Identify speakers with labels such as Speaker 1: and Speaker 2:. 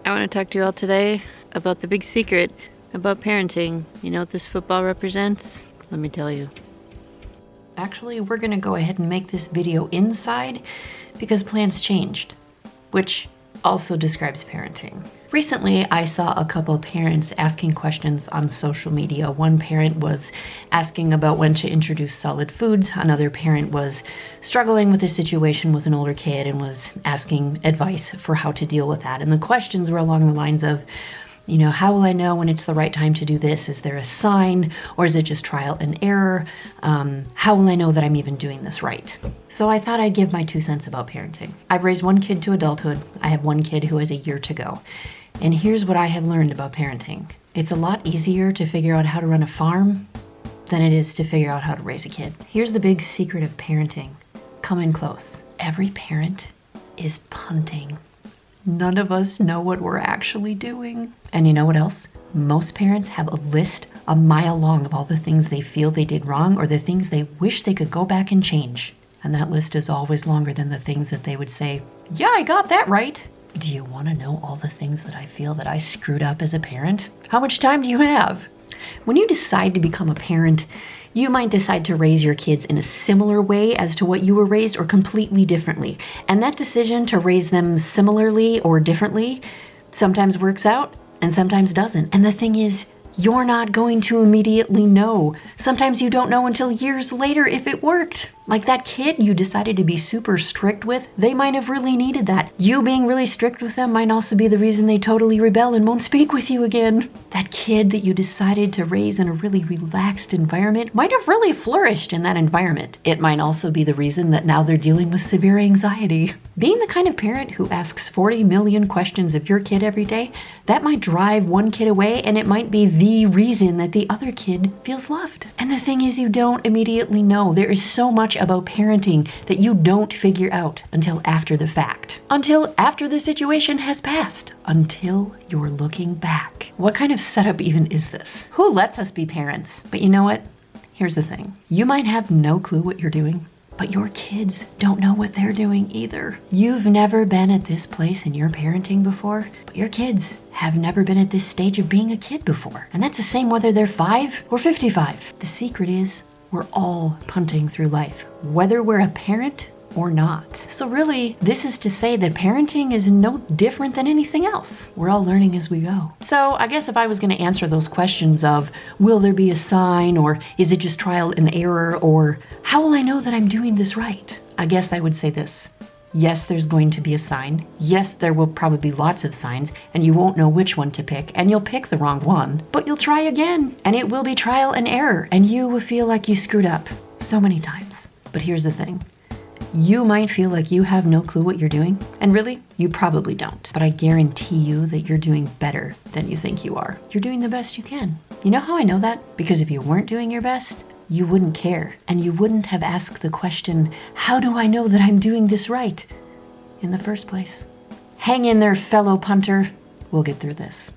Speaker 1: I want to talk to you all today about the big secret about parenting. You know what this football represents? Let me tell you. Actually, we're gonna go ahead and make this video inside because plans changed, which also describes parenting. Recently, I saw a couple parents asking questions on social media. One parent was asking about when to introduce solid foods. Another parent was struggling with a situation with an older kid and was asking advice for how to deal with that. And the questions were along the lines of, you know, how will I know when it's the right time to do this? Is there a sign, or is it just trial and error? How will I know that I'm even doing this right? So I thought I'd give my 2 cents about parenting. I've raised one kid to adulthood. I have one kid who has a year to go. And here's what I have learned about parenting. It's a lot easier to figure out how to run a farm than it is to figure out how to raise a kid. Here's the big secret of parenting. Come in close. Every parent is punting. None of us know what we're actually doing. And you know what else? Most parents have a list a mile long of all the things they feel they did wrong or the things they wish they could go back and change. And that list is always longer than the things that they would say, yeah, I got that right. Do you want to know all the things that I feel that I screwed up as a parent? How much time do you have? When you decide to become a parent, you might decide to raise your kids in a similar way as to what you were raised or completely differently. And that decision to raise them similarly or differently sometimes works out and sometimes doesn't. And the thing is, you're not going to immediately know. Sometimes you don't know until years later if it worked. Like that kid you decided to be super strict with, they might have really needed that. You being really strict with them might also be the reason they totally rebel and won't speak with you again. That kid that you decided to raise in a really relaxed environment might have really flourished in that environment. It might also be the reason that now they're dealing with severe anxiety. Being the kind of parent who asks 40 million questions of your kid every day, that might drive one kid away, and it might be the reason that the other kid feels loved. And the thing is, you don't immediately know. There is so much about parenting that you don't figure out until after the fact. Until after the situation has passed. Until you're looking back. What kind of setup even is this? Who lets us be parents? But you know what? Here's the thing. You might have no clue what you're doing, but your kids don't know what they're doing either. You've never been at this place in your parenting before, but your kids have never been at this stage of being a kid before. And that's the same whether they're 5 or 55. The secret is we're all punting through life, whether we're a parent or not. So really, this is to say that parenting is no different than anything else. We're all learning as we go. So I guess if I was going to answer those questions of, will there be a sign, or is it just trial and error, or how will I know that I'm doing this right? I guess I would say this. Yes, there's going to be a sign. Yes, there will probably be lots of signs, and you won't know which one to pick, and you'll pick the wrong one, but you'll try again, and it will be trial and error, and you will feel like you screwed up so many times. But here's the thing. You might feel like you have no clue what you're doing, and really, you probably don't. But I guarantee you that you're doing better than you think you are. You're doing the best you can. You know how I know that? Because if you weren't doing your best, you wouldn't care, and you wouldn't have asked the question, how do I know that I'm doing this right, in the first place? Hang in there, fellow punter. We'll get through this.